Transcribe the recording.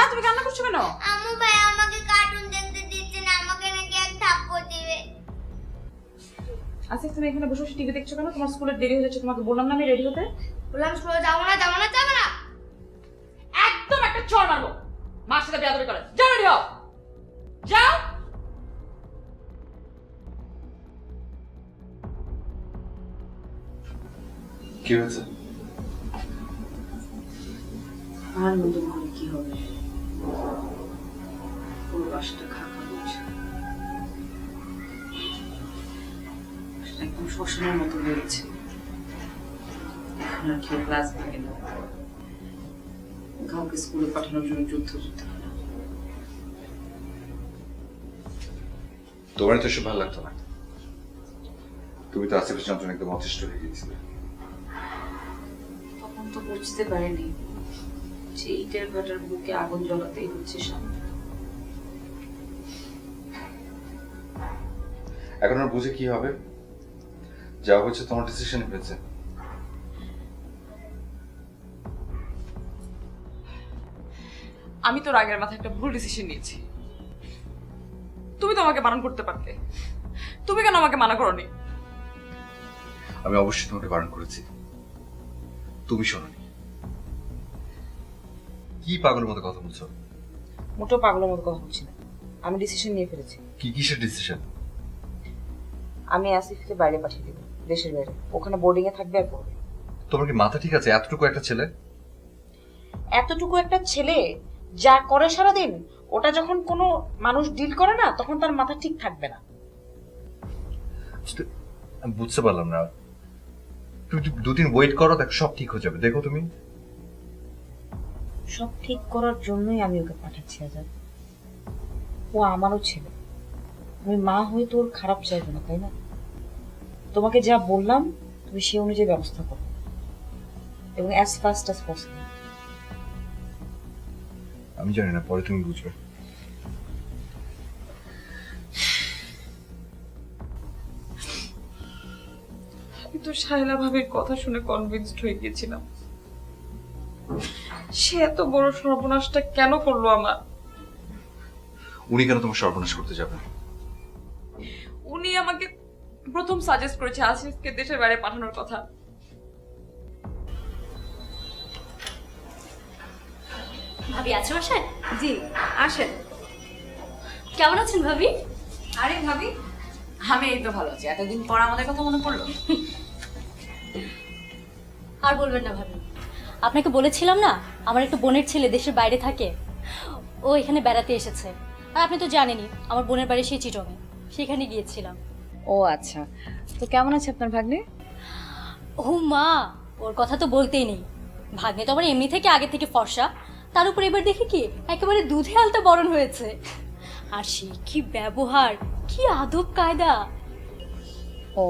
সায়া তুমি কান্না করছো কেন? আম্মু ভাই আমাকে কার্টুন দেখতে দিচ্ছে না, আমাকে নাকি এক থাপ্পড় দিবে। আচ্ছা তুমি এখানে বসে বসে টিভি দেখছো কেন? তোমার স্কুলের দেরি হয়ে যাচ্ছে, তোমাকে বললাম না আমি রেডি হতে? বললাম স্কুলে যাবো না যাবো না যাবো না। একদম একটা চড় মারবো। মার সাথে বেয়াদবি করে। যাও রেডি হও। যাও। কি হয়েছে? আর মধ্যে মনে কি হবে, পুরো বাসটা খারাপ হচ্ছে, একদম শ্মশানের মতো বেড়েছে। এখন আর কেউ ক্লাস ভাগে না, কাউকে স্কুলে পাঠানোর জন্য যুদ্ধ করতে হয় না। তোমার তো এসব ভালো লাগতো না। তুমি তো আসিফের যন্ত্রণা একদম অতিষ্ঠ হয়ে গিয়েছিলে। তখন তো বুঝতে পারিনি যে ইটের ভাটার বুকে আগুন জ্বলাতেই হচ্ছে সামনে। এখন আর বুঝে কি হবে? যা হয়েছে তোমার ডিসিশন হয়েছে। আমি তো রাগের মাথায় একটা ভুল ডিসিশন নিয়েছি। তুমি তো আমাকে বারণ করতে পারতে, তুমি কেন আমাকে মানা করোনি? আমি অবশ্যই তোমাকে বারণ করেছি, তুমি শোনোনি। কি পাগলের মতো কথা বলছো? মোটেও পাগলের মতো কথা বলছি না, আমি ডিসিশন নিয়ে ফেলেছি। কি কিসের ডিসিশন? আমি আসিফকে বাইরে পাঠিয়ে দেবো, দেশের বাইরে, ওখানে বোর্ডিং এ থাকবে আর পড়বে। তোমার কি মাথা ঠিক আছে? এতটুকু একটা ছেলে। এতটুকু একটা ছেলে যা করে সারাদিন, ওটা যখন কোনো মানুষ ডিল করে না, তখন তার মাথা ঠিক থাকবে না। আমি বুঝতে পারলাম না। তুমি দুদিন ওয়েট করো, দেখো সব ঠিক হয়ে যাবে। দেখো তুমি সব ঠিক করার জন্যই আমি ওকে পাঠাচ্ছি আজাদ। ও আমারও ছেলে, আমি মা হয়ে তোর খারাপ চাইবো না, তাই না? তোমাকে যা বললাম তুমি সে অনুযায়ী ব্যবস্থা করো, এবং অ্যাজ ফাস্ট অ্যাজ পসিবল। আমি জানি না, পরে তুমি বুঝবে। আমি তো শায়লা ভাবির কথা শুনে কনভিন্সড হয়ে গিয়েছিলাম। সে এত বড় সর্বনাশটা কেন করলো আমার? উনি কেন তোমার সর্বনাশ করতে যাবে? উনি আমাকে প্রথম সাজেস্ট করেছে আসিফকে দেশের বাইরে পাঠানোর কথা। ভাবি আছো বাসায়? জি আসেন। কেমন আছেন ভাবি? আরে ভাবি, আমি এই তো ভালো আছি। এতদিন পর আমাদের কথা মনে পড়লো। আর বলবেন না ভাবি, আপনাকে বলেছিলাম না আমার একটা বোনের ছেলে দেশের বাইরে থাকে, ও এখানে বেড়াতে এসেছে। আর আপনি তো জানেনই আমার বোনের বাড়ি সেই চিটংয়ে, সেখানে গিয়েছিলাম। ও আচ্ছা, তো কেমন আছে আপনার ভাগ্নে? ও মা, ওর কথা তো বলতেই নেই। ভাগ্নে তো আবার এমনি থেকে আগে থেকে ফর্সা, তার উপর এবার দেখি কি একেবারে দুধে আলতা বরণ হয়েছে। আর সে কি ব্যবহার, কি আদব কায়দা! ও